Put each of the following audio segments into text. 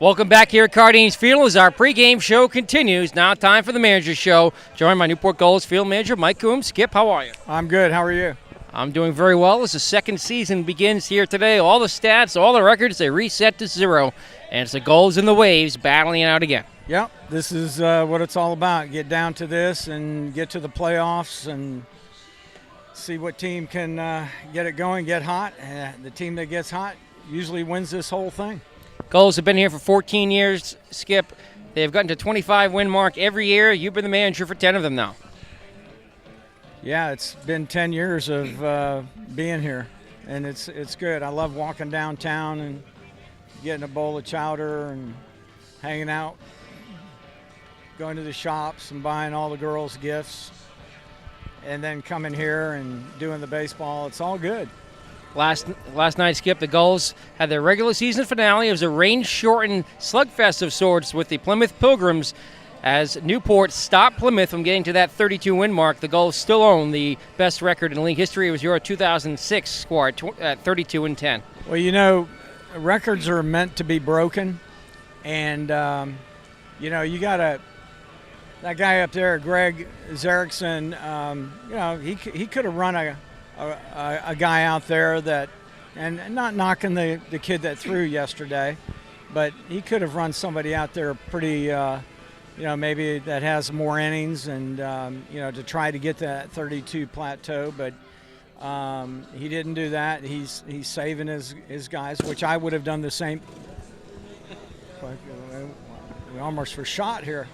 Welcome back here at Cardines Field as our pregame show continues. Now time for the manager's show. Joined by Newport Gulls field manager Mike Coombs. Skip, how are you? I'm good. How are you? I'm doing very well as the second season begins here today. All the stats, all the records, they reset to zero. And it's the Gulls and the Waves battling it out again. Yep, this is what it's all about. Get down to this and get to the playoffs and see what team can get it going, get hot. The team that gets hot usually wins this whole thing. Gulls have been here for 14 years, Skip. They've gotten to 25-win mark every year. You've been the manager for 10 of them now. Yeah, it's been 10 years of being here, and it's good. I love walking downtown and getting a bowl of chowder and hanging out, going to the shops and buying all the girls' gifts, and then coming here and doing the baseball. It's all good. Last night, Skip, the Gulls had their regular season finale. It was a rain-shortened slugfest of sorts with the Plymouth Pilgrims. As Newport stopped Plymouth from getting to that 32-win mark, the Gulls still own the best record in league history. It was your 2006 score at 32-10. Well, you know, records are meant to be broken, and you got that guy up there, Greg Zerickson. He could have run a guy out there that, and not knocking the kid that threw yesterday, but he could have run somebody out there pretty. Maybe that has more innings and, to try to get that 32 plateau. But he didn't do that. He's saving his guys, which I would have done the same. We almost were shot here.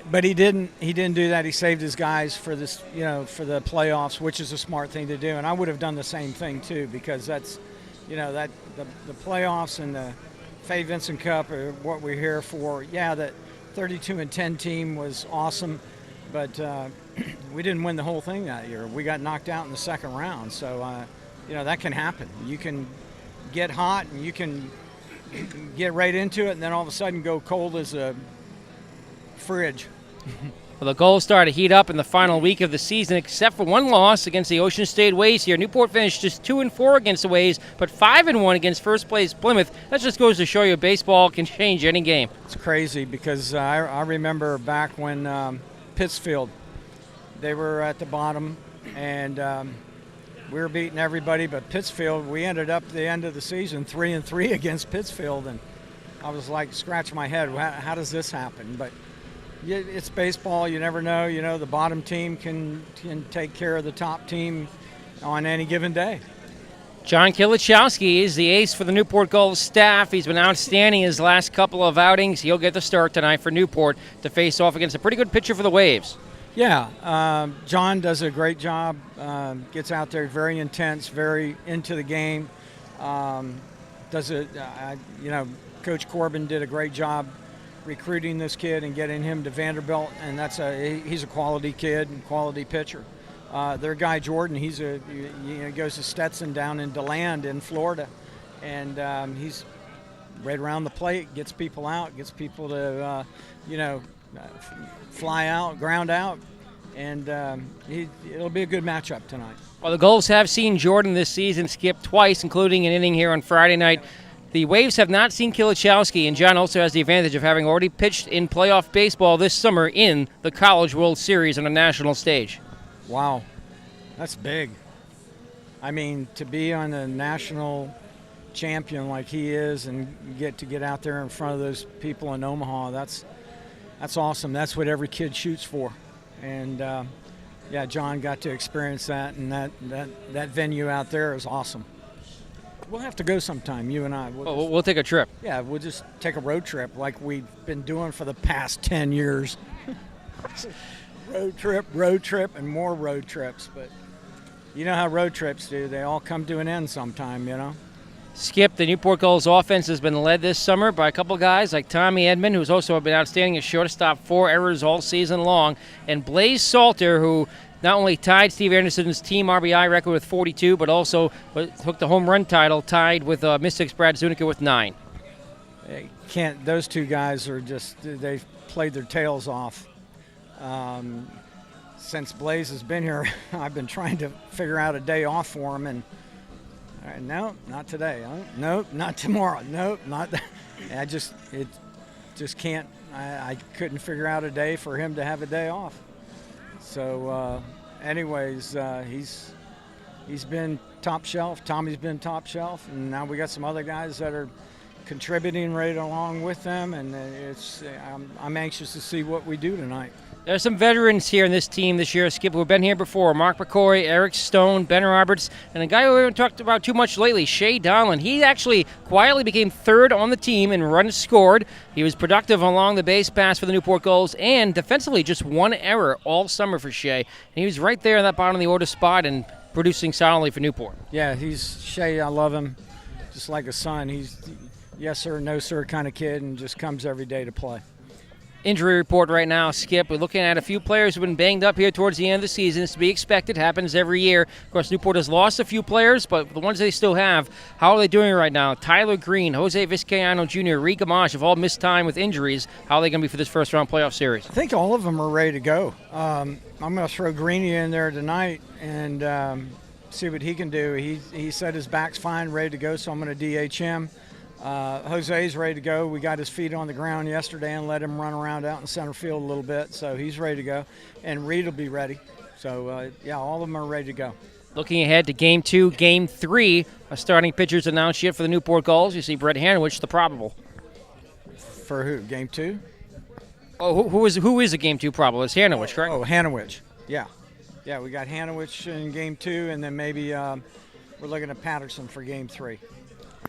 But he didn't do that. He saved his guys for this, for the playoffs, which is a smart thing to do. And I would have done the same thing, too, because that's, that the playoffs and the Fay Vincent Cup are what we're here for. Yeah, that 32-10 team was awesome, but we didn't win the whole thing that year. We got knocked out in the second round, so that can happen. You can get hot and you can get right into it, and then all of a sudden go cold as a fridge. Well, the Gulls started to heat up in the final week of the season, except for one loss against the Ocean State Waves here. Newport finished just 2-4 against the Waves, but 5-1 against first place Plymouth. That just goes to show you baseball can change any game. It's crazy because I remember back when Pittsfield, they were at the bottom, and we were beating everybody but Pittsfield. We ended up at the end of the season 3-3 against Pittsfield, and I was like scratching my head, how does this happen? But it's baseball. You never know. The bottom team can take care of the top team on any given day. John Kilichowski is the ace for the Newport Gulls staff. He's been outstanding his last couple of outings. He'll get the start tonight for Newport to face off against a pretty good pitcher for the Waves. Yeah, John does a great job. Gets out there very intense, very into the game. Coach Corbin did a great job recruiting this kid and getting him to Vanderbilt, and he's a quality kid and quality pitcher. Their guy Jordan, he goes to Stetson down in DeLand in Florida, and he's right around the plate, gets people out, gets people to fly out, ground out, and it'll be a good matchup tonight. Well, the Gulls have seen Jordan this season skip twice, including an inning here on Friday night. The Waves have not seen Kilichowski, and John also has the advantage of having already pitched in playoff baseball this summer in the College World Series on a national stage. Wow, that's big. I mean, to be on a national champion like he is and get out there in front of those people in Omaha, that's awesome. That's what every kid shoots for. And, John got to experience that, and that venue out there is awesome. We'll have to go sometime, you and I. We'll take a trip. Yeah, we'll just take a road trip like we've been doing for the past 10 years. road trip, and more road trips. But you know how road trips do. They all come to an end sometime, Skip, the Newport Gulls offense has been led this summer by a couple of guys like Tommy Edmond, who's also been outstanding at shortstop, 4 errors all season long, and Blaze Salter, who not only tied Steve Anderson's team RBI record with 42, but also took the home run title, tied with Mystics Brad Zunica with 9. Those two guys are they've played their tails off. Since Blaze has been here, I've been trying to figure out a day off for him, and No, not today. Nope, not tomorrow. Nope, not. It just can't. I couldn't figure out a day for him to have a day off. So, anyways, he's been top shelf. Tommy's been top shelf, and now we got some other guys that are contributing right along with them, and I'm anxious to see what we do tonight. There's some veterans here in this team this year, Skip, who have been here before. Mark McCoy, Eric Stone, Ben Roberts, and a guy who we haven't talked about too much lately, Shea Donlan. He actually quietly became third on the team in runs scored. He was productive along the base pass for the Newport Gulls, and defensively just one error all summer for Shea. And he was right there in that bottom of the order spot and producing solidly for Newport. Yeah, Shea, I love him, just like a son. He's yes sir, no sir kind of kid, and just comes every day to play. Injury report right now, Skip. We're looking at a few players who've been banged up here towards the end of the season. It's to be expected. Happens every year. Of course, Newport has lost a few players, but the ones they still have, how are they doing right now? Tyler Green, Jose Vizcaino Jr., Reed Gamache have all missed time with injuries. How are they going to be for this first-round playoff series? I think all of them are ready to go. I'm going to throw Greeny in there tonight and see what he can do. He said his back's fine, ready to go, so I'm going to DH him. Jose's ready to go. We got his feet on the ground yesterday and let him run around out in center field a little bit, so he's ready to go. And Reed will be ready. So, all of them are ready to go. Looking ahead to Game 2, Game 3, our starting pitchers announced yet for the Newport Gulls. You see Brett Hanowich, the probable. For who? Game 2? Oh, who is a Game 2 probable? It's Hanowich, correct? Oh, Hanowich. Yeah. Yeah, we got Hanowich in Game 2, and then maybe we're looking at Patterson for Game 3.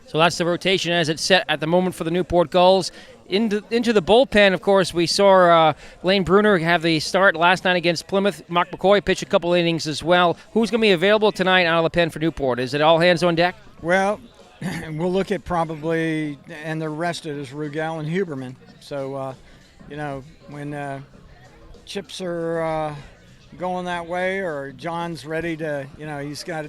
So that's the rotation as it's set at the moment for the Newport Gulls. Into the bullpen, of course, we saw Lane Bruner have the start last night against Plymouth. Mark McCoy pitched a couple innings as well. Who's going to be available tonight out of the pen for Newport? Is it all hands on deck? Well, we'll look at probably, and the rested is Rugel and Huberman. So, when chips are going that way or John's ready to, he's got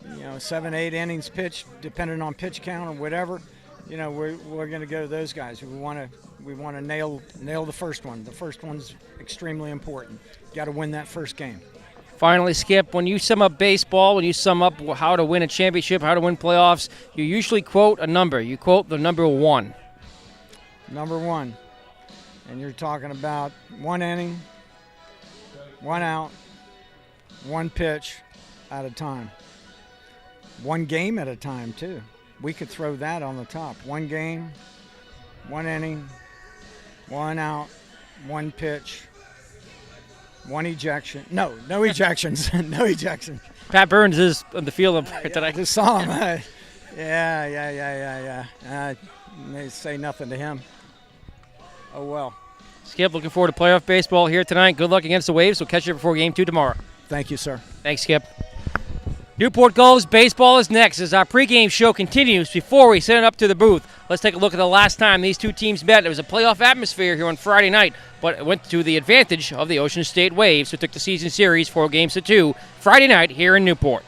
7-8 innings pitched, depending on pitch count or whatever. We're going to go to those guys. We want to nail the first one. The first one's extremely important. Got to win that first game. Finally, Skip, when you sum up baseball, when you sum up how to win a championship, how to win playoffs, you usually quote a number. You quote the number 1. Number 1. And you're talking about 1 inning, 1 out, 1 pitch at a time. 1 game at a time, too. We could throw that on the top. 1 game, 1 inning, 1 out, 1 pitch, 1 ejection. No ejections. No ejections. Pat Burns is on the field tonight. I just saw him. Yeah. They say nothing to him. Oh, well. Skip, looking forward to playoff baseball here tonight. Good luck against the Waves. We'll catch you before Game 2 tomorrow. Thank you, sir. Thanks, Skip. Newport Gulls baseball is next as our pregame show continues. Before we send it up to the booth, let's take a look at the last time these two teams met. It was a playoff atmosphere here on Friday night, but it went to the advantage of the Ocean State Waves, who took the season series 4 games to 2 Friday night here in Newport.